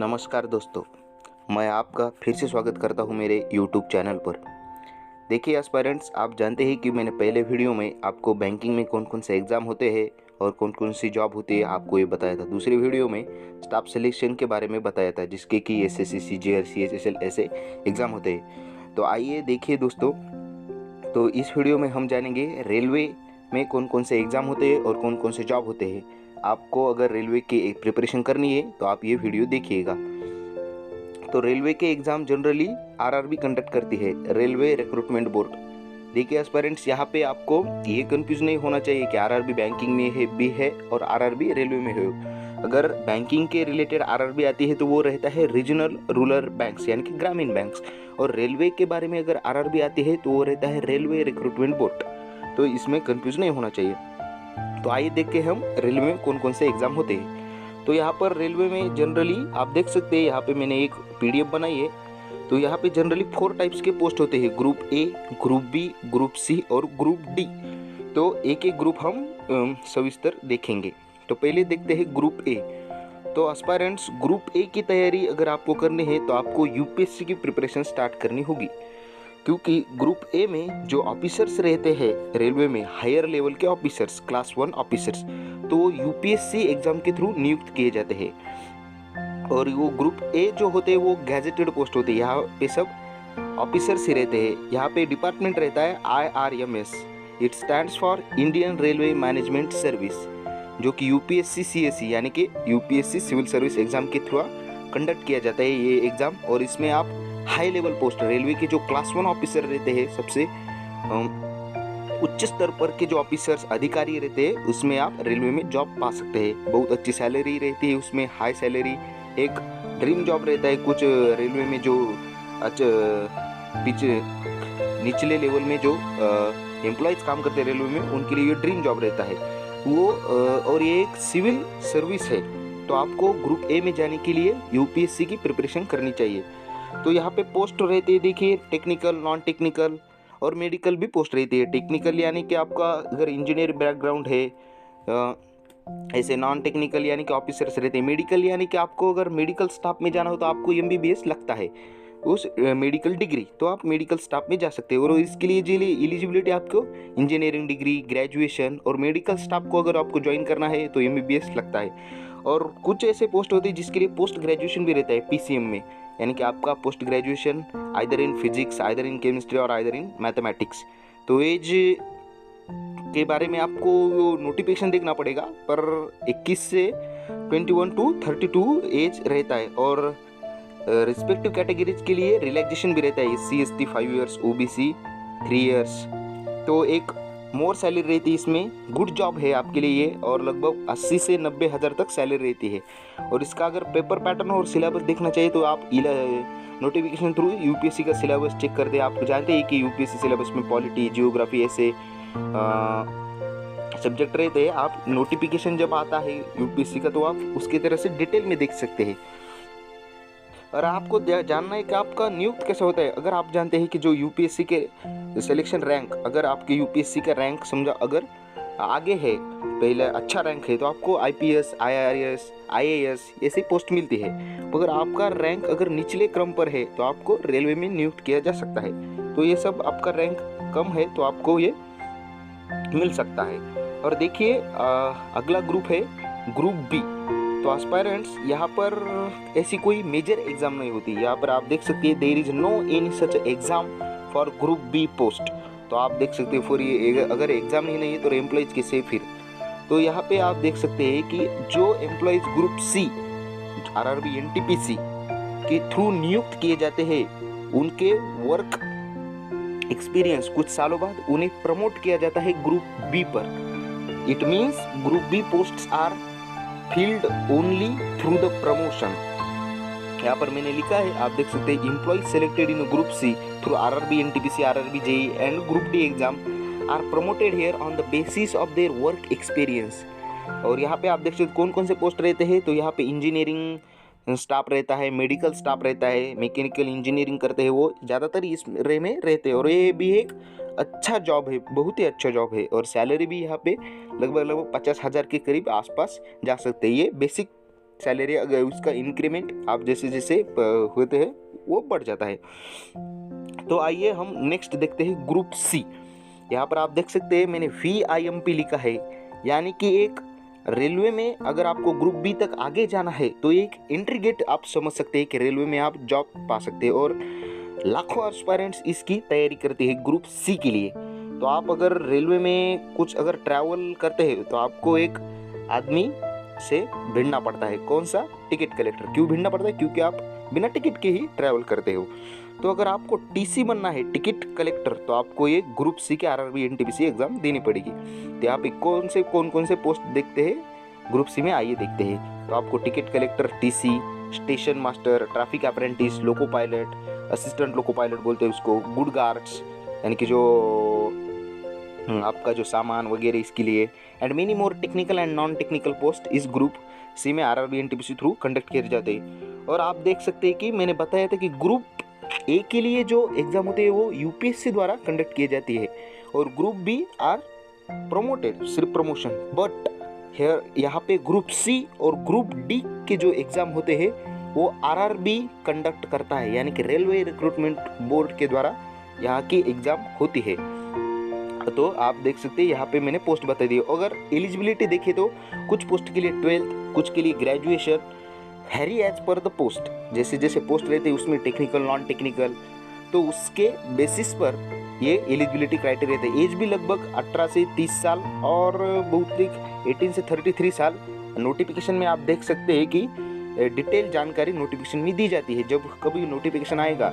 नमस्कार दोस्तों, मैं आपका फिर से स्वागत करता हूं मेरे YouTube चैनल पर। देखिए एस्पायरेंट्स, आप जानते हैं कि मैंने पहले वीडियो में आपको बैंकिंग में कौन कौन से एग्ज़ाम होते हैं और कौन कौन सी जॉब होती है आपको ये बताया था। दूसरी वीडियो में स्टाफ सिलेक्शन के बारे में बताया था, जिसके कि SSC, CGL, CHSL ऐसे एग्ज़ाम होते हैं। तो आइए देखिए दोस्तों, तो इस वीडियो में हम जानेंगे रेलवे में कौन कौन से एग्ज़ाम होते हैं और कौन कौन से जॉब होते हैं। आपको अगर रेलवे की प्रिपरेशन करनी है तो आप ये वीडियो देखिएगा। तो रेलवे के एग्ज़ाम जनरली RRB कंडक्ट करती है, रेलवे रिक्रूटमेंट बोर्ड। देखिए एस्पायरेंट्स, यहाँ पे आपको ये कंफ्यूज नहीं होना चाहिए कि RRB बैंकिंग में है भी है और RRB रेलवे में है। अगर बैंकिंग के रिलेटेड RRB आती है तो वो रहता है रीजनल रूरल बैंक्स यानी कि ग्रामीण बैंक्स, और रेलवे के बारे में अगर RRB आती है तो वो रहता है रेलवे रिक्रूटमेंट बोर्ड। तो इसमें कंफ्यूज नहीं होना चाहिए। तो आइए देख के हम रेलवे में कौन कौन से एग्ज़ाम होते हैं। तो यहाँ पर रेलवे में जनरली आप देख सकते हैं, यहाँ पे मैंने एक PDF बनाई है। तो यहाँ पे जनरली 4 टाइप्स के पोस्ट होते हैं, group A, group B, group C और ग्रुप D। तो एक एक ग्रुप हम सविस्तर देखेंगे। तो पहले देखते हैं ग्रुप A। तो एस्पायरेंट्स, ग्रुप A की तैयारी अगर आपको करनी है तो आपको UPSC की प्रिपरेशन स्टार्ट करनी होगी, क्योंकि ग्रुप A में जो ऑफिसर्स रहते हैं रेलवे में, हायर लेवल के ऑफिसर्स, क्लास 1 ऑफिसर्स, तो वो UPSC एग्जाम के थ्रू नियुक्त किए जाते हैं। और वो ग्रुप A जो होते हैं वो गैजेटेड पोस्ट होते हैं, यहाँ पे सब ऑफिसर्स ही रहते हैं। यहाँ पे डिपार्टमेंट रहता है IRMS, it stands for Indian railway management service, जो कि UPSC CSE यानी कि UPSC सिविल सर्विस एग्जाम के थ्रू कंडक्ट किया जाता है ये एग्ज़ाम। और इसमें आप हाई लेवल पोस्ट, रेलवे के जो क्लास 1 ऑफिसर रहते हैं, सबसे उच्च स्तर पर के जो ऑफिसर्स अधिकारी रहते हैं, उसमें आप रेलवे में जॉब पा सकते हैं। बहुत अच्छी सैलरी रहती है उसमें, हाई सैलरी, एक ड्रीम जॉब रहता है। कुछ रेलवे में जो निचले लेवल में जो एम्प्लॉयज काम करते हैं रेलवे में, उनके लिए ये ड्रीम जॉब रहता है वो। और ये एक सिविल सर्विस है, तो आपको ग्रुप A में जाने के लिए UPSC की प्रिपरेशन करनी चाहिए। तो यहाँ पे पोस्ट रहती है, देखिए टेक्निकल, नॉन टेक्निकल और मेडिकल भी पोस्ट रहती है। टेक्निकल यानी कि आपका अगर इंजीनियर बैकग्राउंड है, ऐसे नॉन टेक्निकल यानी कि ऑफिसर्स रहते हैं। मेडिकल यानी कि आपको अगर मेडिकल स्टाफ में जाना हो तो आपको MBBS लगता है उस मेडिकल डिग्री, तो आप मेडिकल स्टाफ में जा सकते हो। और इसके लिए एलिजिबिलिटी आपको इंजीनियरिंग डिग्री, ग्रेजुएशन, और मेडिकल स्टाफ को अगर आपको ज्वाइन करना है तो MBBS लगता है। और कुछ ऐसे पोस्ट होते हैं जिसके लिए पोस्ट ग्रेजुएशन भी रहता है PCM में, यानी कि आपका post graduation either in physics, either in chemistry और आइदर इन मैथमेटिक्स। तो एज के बारे में आपको नोटिफिकेशन देखना पड़ेगा, पर 21 से 21 to 32 एज रहता है। और रिस्पेक्टिव कैटेगरीज के लिए रिलैक्सेशन भी रहता है, SC ST 5 years, OBC 3 years. तो एक मोर सैलरी रहती है इसमें, गुड जॉब है आपके लिए ये, और लगभग 80 से 90 हज़ार तक सैलरी रहती है। और इसका अगर पेपर पैटर्न और सिलेबस देखना चाहिए तो आप नोटिफिकेशन थ्रू UPSC का सिलेबस चेक कर दे। आप जानते हैं कि UPSC सिलेबस में पॉलिटी, जियोग्राफी ऐसे सब्जेक्ट रहते हैं। आप नोटिफिकेशन जब आता है UPSC का तो आप उसकी तरह से डिटेल में देख सकते हैं। और आपको जानना है कि आपका नियुक्त कैसे होता है। अगर आप जानते हैं कि जो UPSC के सिलेक्शन रैंक, अगर आपके UPSC का रैंक समझा अगर आगे है, पहले अच्छा रैंक है, तो आपको IPS, IRS, IAS ऐसी पोस्ट मिलती है। मगर आपका रैंक अगर निचले क्रम पर है तो आपको रेलवे में नियुक्त किया जा सकता है। तो ये सब आपका रैंक कम है तो आपको ये मिल सकता है। और देखिए अगला ग्रुप है ग्रुप B। तो एस्पायरेंट्स, यहाँ पर ऐसी कोई मेजर एग्जाम नहीं होती। यहाँ पर आप देख सकते हैं there is no any such exam for group B post. तो आप देख सकते हैं फॉर ये अगर एग्जाम ही नहीं है तो एम्प्लॉयज कैसे फिर। तो यहाँ पे आप देख सकते हैं कि जो employees group C RRB NTPC के थ्रू नियुक्त किए जाते हैं, उनके वर्क एक्सपीरियंस कुछ सालों बाद उन्हें प्रमोट किया जाता है ग्रुप B पर। It means group B posts are filled only through the promotion. यहाँ पर मैंने लिखा है, आप देख सकते हैं, employees selected in group C through RRB NTPC, RRB JEE and group D exam are promoted here on the basis of their work experience. और यहाँ पे आप देख सकते कौन कौन से पोस्ट रहते हैं। तो यहाँ पे इंजीनियरिंग स्टाफ रहता है, मेडिकल स्टाफ रहता है, मैकेनिकल इंजीनियरिंग करते हैं, वो ज़्यादातर इस रे में रहते हैं। और ये भी एक अच्छा जॉब है, बहुत ही अच्छा जॉब है। और सैलरी भी यहाँ पे लगभग 50,000 के करीब आसपास जा सकते हैं। ये बेसिक सैलरी अगर उसका इंक्रीमेंट आप जैसे जैसे होते हैं वो बढ़ जाता है। तो आइए हम नेक्स्ट देखते हैं ग्रुप सी। यहाँ पर आप देख सकते हैं मैंने VIMP लिखा है, यानी कि एक रेलवे में अगर आपको ग्रुप बी तक आगे जाना है तो एक एंट्री गेट आप समझ सकते हैं कि रेलवे में आप जॉब पा सकते हैं, और लाखों एस्पायरेंट्स इसकी तैयारी करते हैं ग्रुप सी के लिए। तो आप अगर रेलवे में कुछ अगर ट्रैवल करते हैं तो आपको एक आदमी से भिड़ना पड़ता है। कौन सा? Ticket collector. क्यों भिड़ना पड़ता है? क्योंकि आप बिना टिकट के ही ट्रैवल करते हो। तो अगर आपको TC बनना है, टिकट कलेक्टर, तो आपको ये ग्रुप सी के RRB NTPC एग्जाम देनी पड़ेगी। तो आप कौन कौन से पोस्ट देखते हैं ग्रुप सी में, आइए देखते हैं। तो आपको ticket collector, TC, station master, traffic apprentice, loco pilot, assistant loco pilot बोलते हैं उसको, गुड गार्ड्स यानी कि जो आपका जो सामान वगैरह इसके लिए, and many more technical and non technical post इस ग्रुप सी में RRB NTPC थ्रू कंडक्ट किए जाते हैं। और आप देख सकते हैं कि मैंने बताया था कि ग्रुप ए के लिए जो एग्जाम होते हैं वो UPSC द्वारा कंडक्ट किए जाती है, और ग्रुप बी आर प्रोमोटेड, सिर्फ प्रमोशन। बट हियर यहाँ पे ग्रुप सी और ग्रुप डी के जो एग्जाम होते हैं वो RRB कंडक्ट करता है, यानी कि रेलवे रिक्रूटमेंट बोर्ड के द्वारा यहाँ की एग्जाम होती है। तो आप देख सकते हैं यहाँ पे मैंने पोस्ट बता दी। अगर एलिजिबिलिटी देखें तो कुछ पोस्ट के लिए 12th, कुछ के लिए graduation, vary as per the post, जैसे जैसे पोस्ट रहते हैं उसमें टेक्निकल नॉन टेक्निकल, तो उसके बेसिस पर ये एलिजिबिलिटी क्राइटेरिया रहते हैं। एज भी लगभग 18 से 30 साल और बहुतिक 18 से 33 साल। नोटिफिकेशन में आप देख सकते हैं कि डिटेल जानकारी नोटिफिकेशन में दी जाती है। जब कभी नोटिफिकेशन आएगा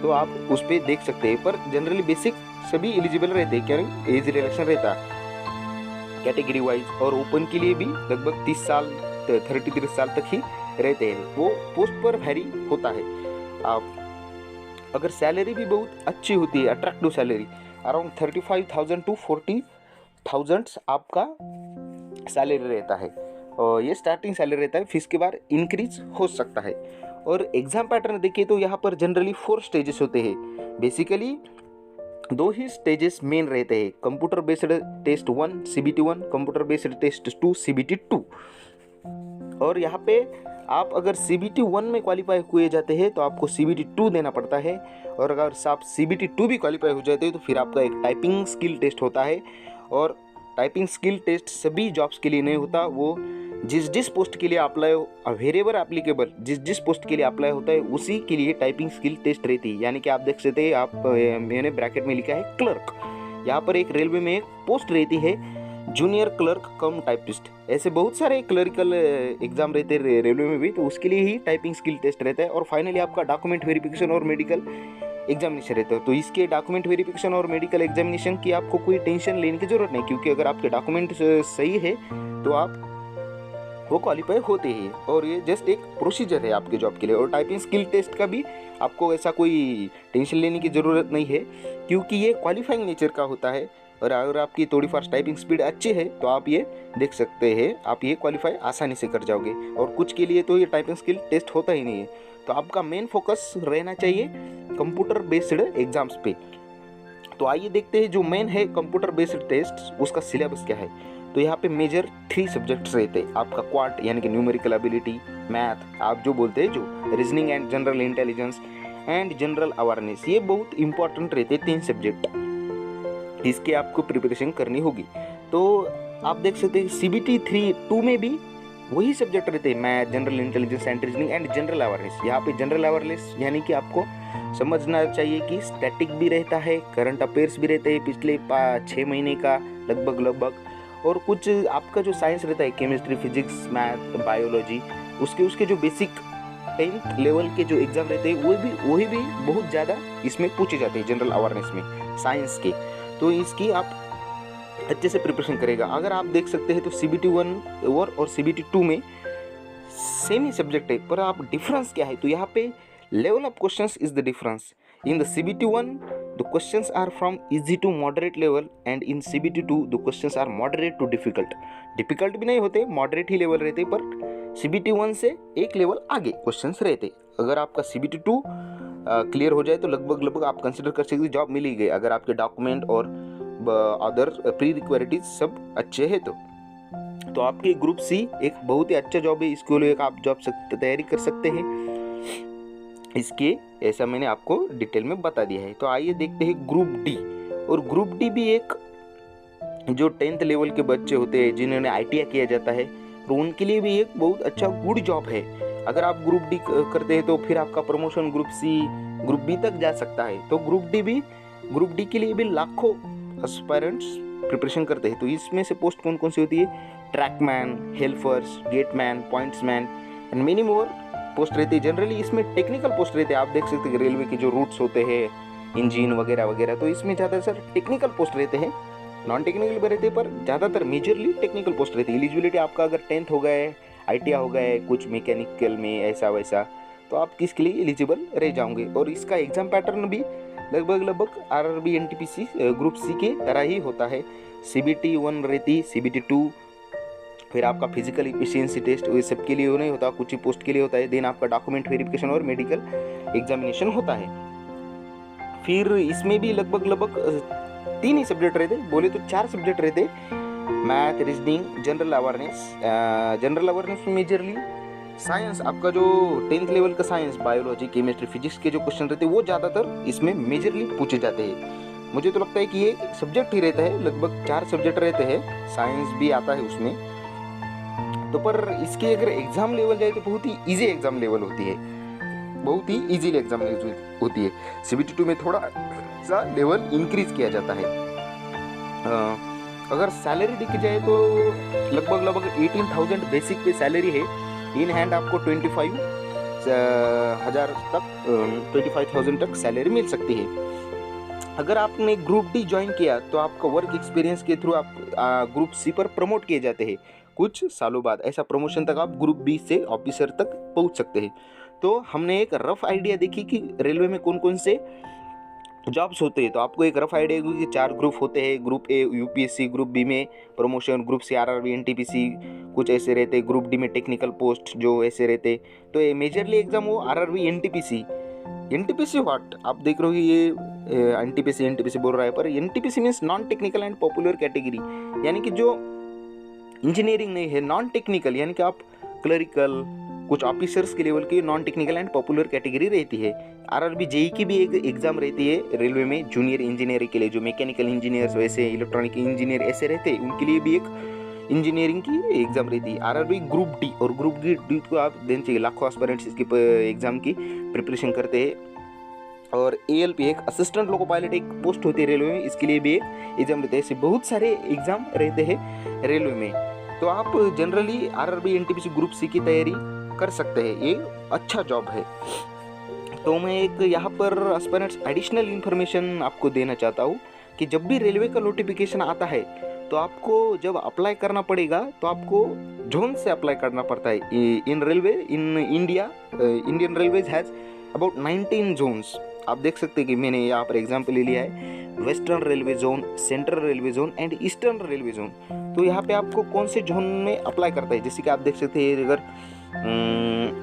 तो आप उस पर देख सकते हैं, पर जनरली बेसिक सभी एलिजिबल रहते हैं, क्या एज रिलेक्शन रहता है कैटेगरी वाइज। और ओपन के लिए भी लगभग 30 साल 33 साल तक ही रहते हैं, वो पोस्ट पर वैरी होता है। आप अगर सैलरी भी बहुत अच्छी होती है, अट्रैक्टिव सैलरी, अराउंड 35,000 to 40,000 आपका सैलरी रहता है, और ये स्टार्टिंग सैलरी रहता है, फिर के बाद इंक्रीज हो सकता है। और एग्जाम पैटर्न देखिए तो यहाँ पर जनरली 4 स्टेजेस होते हैं। बेसिकली 2 ही स्टेजेस मेन रहते हैं, computer based test 1 CBT 1, computer based test 2 CBT 2। और यहाँ पे आप अगर CBT 1 में क्वालिफाई हुए जाते हैं तो आपको CBT 2 देना पड़ता है, और अगर आप CBT 2 भी क्वालिफाई हो जाते हैं तो फिर आपका एक टाइपिंग स्किल टेस्ट होता है। और टाइपिंग स्किल टेस्ट सभी जॉब्स के लिए नहीं होता, वो जिस पोस्ट के लिए अप्लाई वेरिएबल एप्लीकेबल जिस पोस्ट के लिए अप्लाई होता है उसी के लिए टाइपिंग स्किल टेस्ट रहती है। यानी कि आप देख सकते हैं, आप मैंने ब्रैकेट में लिखा है क्लर्क, यहाँ पर एक रेलवे में एक पोस्ट रहती है जूनियर क्लर्क कम टाइपिस्ट। ऐसे बहुत सारे क्लरिकल एग्जाम रहते हैं रेलवे में भी, तो उसके लिए ही टाइपिंग स्किल टेस्ट रहता है। और फाइनली आपका डॉक्यूमेंट वेरिफिकेशन और मेडिकल एग्जामिनेशन रहता है। तो इसके डॉक्यूमेंट वेरिफिकेशन और मेडिकल एग्जामिनेशन की आपको कोई टेंशन लेने की जरूरत नहीं, क्योंकि अगर आपके डॉक्यूमेंट सही है तो आप वो क्वालिफाई होते ही, और ये जस्ट एक प्रोसीजर है आपके जॉब के लिए। और टाइपिंग स्किल टेस्ट का भी आपको ऐसा कोई टेंशन लेने की ज़रूरत नहीं है, क्योंकि ये क्वालिफाइंग नेचर का होता है। और अगर आपकी थोड़ी फास्ट टाइपिंग स्पीड अच्छी है तो आप ये देख सकते हैं, आप ये क्वालिफाई आसानी से कर जाओगे। और कुछ के लिए तो ये टाइपिंग स्किल टेस्ट होता ही नहीं है। तो आपका मेन फोकस रहना चाहिए कंप्यूटर बेस्ड एग्जाम्स पे। तो आइए देखते हैं जो मेन है कंप्यूटर बेस्ड टेस्ट, उसका सिलेबस क्या है। तो यहाँ पे मेजर 3 सब्जेक्ट्स रहते हैं आपका, क्वांट यानी कि न्यूमेरिकल एबिलिटी, मैथ आप जो बोलते हैं, जो reasoning and general intelligence and general awareness, ये बहुत इंपॉर्टेंट रहते हैं 3 सब्जेक्ट, इसके आपको प्रिपरेशन करनी होगी। तो आप देख सकते हैं CBT 2 में भी वही सब्जेक्ट रहते हैं, math, general intelligence and reasoning and general awareness. यहाँ पे जनरल अवेयरनेस यानी कि आपको समझना चाहिए कि स्टैटिक भी रहता है, करंट अफेयर्स भी रहते हैं पिछले 6 महीने का लगभग, और कुछ आपका जो साइंस रहता है, केमिस्ट्री, फिजिक्स, मैथ, बायोलॉजी, उसके जो बेसिक 10th लेवल के जो एग्जाम रहते हैं वही भी बहुत ज़्यादा इसमें पूछे जाते हैं जनरल अवेयरनेस में साइंस के। तो इसकी आप अच्छे से प्रिपरेशन करेगा। अगर आप देख सकते हैं तो CBT 1 और CBT 2 में सेम ही सब्जेक्ट है, पर आप डिफरेंस क्या है, तो यहाँ पे level of questions is the difference. In the CBT 1 the questions are from easy to moderate level, and in CBT 2 the questions are moderate to difficult भी नहीं होते, moderate ही लेवल रहते, पर CBT 1 से एक लेवल आगे क्वेश्चंस रहते। अगर आपका CBT 2 क्लियर हो जाए तो लगभग आप कंसिडर कर सकते जॉब मिल ही गई, अगर आपके डॉक्यूमेंट और अदर प्री रिक्वायरिटीज सब अच्छे हैं तो। तो आपके ग्रुप सी एक बहुत ही अच्छा जॉब है, इसके लिए आप जॉब तैयारी कर सकते हैं। इसके ऐसा मैंने आपको डिटेल में बता दिया है। तो आइए देखते हैं ग्रुप डी। और ग्रुप डी भी एक जो 10th लेवल के बच्चे होते हैं जिन्होंने ITI किया जाता है, तो उनके लिए भी एक बहुत अच्छा गुड जॉब है। अगर आप ग्रुप डी करते हैं तो फिर आपका promotion group C, group B तक जा सकता है। तो ग्रुप डी के लिए भी लाखों एस्पायरेंट्स प्रिपरेशन करते हैं। तो इसमें से पोस्ट कौन कौन सी होती है? Trackman, helpers, gateman, pointsman and many more post रहती है। जनरली इसमें टेक्निकल पोस्ट रहते हैं। आप देख सकते हैं रेलवे के जो रूट्स होते हैं, इंजन वगैरह वगैरह, तो इसमें ज़्यादातर टेक्निकल पोस्ट रहते हैं। नॉन टेक्निकल भी रहते हैं पर ज़्यादातर मेजरली टेक्निकल पोस्ट रहती है। एलिजिबिलिटी आपका अगर 10th हो गए, ITI हो गए, कुछ मैकेनिकल में ऐसा वैसा, तो आप किसके लिए एलिजिबल रह जाओगे। और इसका एग्जाम पैटर्न भी लगभग RRB NTPC ग्रुप सी के तरह ही होता है। CBT 1 रहती, CBT 2, फिर आपका फिजिकल एफिशिएंसी टेस्ट, ये सब के लिए नहीं होता, कुछ ही पोस्ट के लिए होता है। देन आपका डॉक्यूमेंट वेरिफिकेशन और मेडिकल एग्जामिनेशन होता है। फिर इसमें भी लगभग 3 ही सब्जेक्ट रहते, बोले तो 4 सब्जेक्ट रहते, मैथ, रीजनिंग, जनरल अवेयरनेस में मेजरली साइंस, आपका जो 10th लेवल का साइंस, बायोलॉजी, केमिस्ट्री, फिजिक्स के जो क्वेश्चन रहते हैं वो ज़्यादातर इसमें मेजरली पूछे जाते हैं। मुझे तो लगता है कि ये सब्जेक्ट ही रहता है, लगभग 4 सब्जेक्ट रहते हैं, साइंस भी आता है उसमें। तो पर इसके अगर एग्जाम लेवल जाए तो बहुत ही ईजी एग्जाम लेवल होती है, बहुत ही ईजी एग्जाम होती है। CBT 2 में थोड़ा सा लेवल इंक्रीज किया जाता है। अगर सैलरी देखी जाए तो लगभग 18,000 बेसिक पे सैलरी है। इन हैंड आपको 25,000 तक सैलरी मिल सकती है। अगर आपने ग्रुप डी ज्वाइन किया तो आपका वर्क एक्सपीरियंस के थ्रू आप ग्रुप सी पर प्रमोट किए जाते हैं। कुछ सालों बाद ऐसा प्रमोशन तक आप ग्रुप बी से ऑफिसर तक पहुंच सकते हैं। तो हमने एक रफ आइडिया देखी कि रेलवे में कौन कौन से जॉब्स होते हैं। तो आपको एक रफ आइडिया कि 4 ग्रुप होते हैं। Group A UPSC, group B में promotion, group C RRB NTPC, कुछ ऐसे रहते। ग्रुप डी में टेक्निकल पोस्ट जो ऐसे रहते। तो ये मेजरली एग्जाम वो RRB NTPC व्हाट आप देख रहे हो, ये NTPC बोल रहा है, पर NTPC means non technical and popular category, यानी कि जो इंजीनियरिंग नहीं है, नॉन टेक्निकल, यानी कि आप क्लरिकल, कुछ ऑफिसर्स के लेवल की non technical and popular category रहती है। RRB JEE की भी एक एग्जाम रहती है रेलवे में, जूनियर इंजीनियरिंग के लिए, जो मैकेनिकल इंजीनियर्स वैसे इलेक्ट्रॉनिक इंजीनियर ऐसे रहते हैं, उनके लिए भी एक इंजीनियरिंग की एग्जाम रहती है। RRB ग्रुप डी, और ग्रुप डी को आप देना चाहिए। लाखों एस्पिरेंट्स इसकी एग्जाम की प्रिपरेशन करते हैं। और ALP एक असिस्टेंट लोको पायलट एक पोस्ट होती है रेलवे में, इसके लिए भी एक एग्जाम रहते हैं। ऐसे बहुत सारे एग्जाम रहते हैं रेलवे में। तो आप generally RRB NTPC group C की तैयारी कर सकते हैं, ये अच्छा जॉब है। तो मैं एक यहाँ पर एस्पिरेंट्स एडिशनल इन्फॉर्मेशन आपको देना चाहता हूँ कि जब भी रेलवे का नोटिफिकेशन आता है तो आपको जब अप्लाई करना पड़ेगा तो आपको जोन से अप्लाई करना पड़ता है। In India Indian railways has about 19 zones. आप देख सकते हैं कि मैंने यहाँ पर एग्जाम्पल ले लिया है, western railway zone, central railway zone and eastern railway zone. तो यहाँ पे आपको कौन से जोन में अप्लाई करता है, जैसे कि आप देख सकते हैं अगर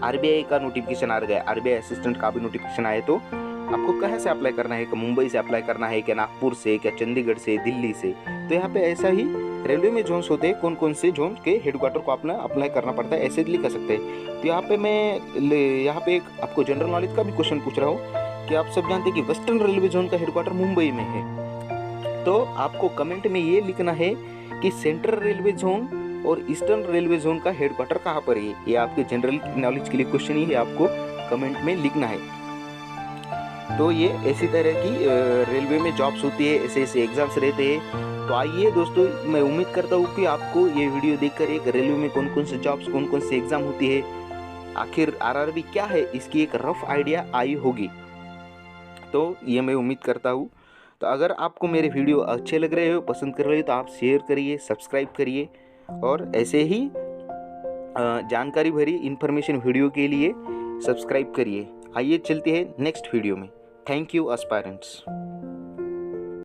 RBI का नोटिफिकेशन आ गया, RBI असिस्टेंट का भी नोटिफिकेशन आए, तो आपको कहाँ से अप्लाई करना है, कि मुंबई से अप्लाई करना है, क्या नागपुर से, क्या चंडीगढ़ से, दिल्ली से। तो यहाँ पे ऐसा ही रेलवे में जोन्स होते हैं, कौन कौन से जोन के हेडक्वार्टर को अपना अप्लाई करना पड़ता है, ऐसे लिख सकते हैं। तो यहाँ पे मैं यहाँ पे एक आपको जनरल नॉलेज का भी क्वेश्चन पूछ रहा हूँ कि आप सब जानते हैं कि वेस्टर्न रेलवे जोन का हेडक्वार्टर मुंबई में है। तो आपको कमेंट में ये लिखना है कि सेंट्रल रेलवे जोन और ईस्टर्न रेलवे जोन का हेडक्वार्टर कहाँ पर है। ये आपके जनरल नॉलेज के लिए क्वेश्चन ही है, आपको कमेंट में लिखना है। तो ये ऐसी तरह की रेलवे में जॉब्स होती है, ऐसे ऐसे एग्जाम्स रहते हैं। तो आइए दोस्तों, मैं उम्मीद करता हूँ कि आपको ये वीडियो देखकर एक रेलवे में कौन कौन से जॉब्स, कौन कौन से एग्जाम होती है, आखिर RRB क्या है, इसकी एक रफ आइडिया आई होगी। तो ये मैं उम्मीद करता हूँ। तो अगर आपको मेरे वीडियो अच्छे लग रहे हो, पसंद कर रहे हो, तो आप शेयर करिए, सब्सक्राइब करिए, और ऐसे ही जानकारी भरी इन्फॉर्मेशन वीडियो के लिए सब्सक्राइब करिए। आइए चलते हैं नेक्स्ट वीडियो में। Thank you aspirants.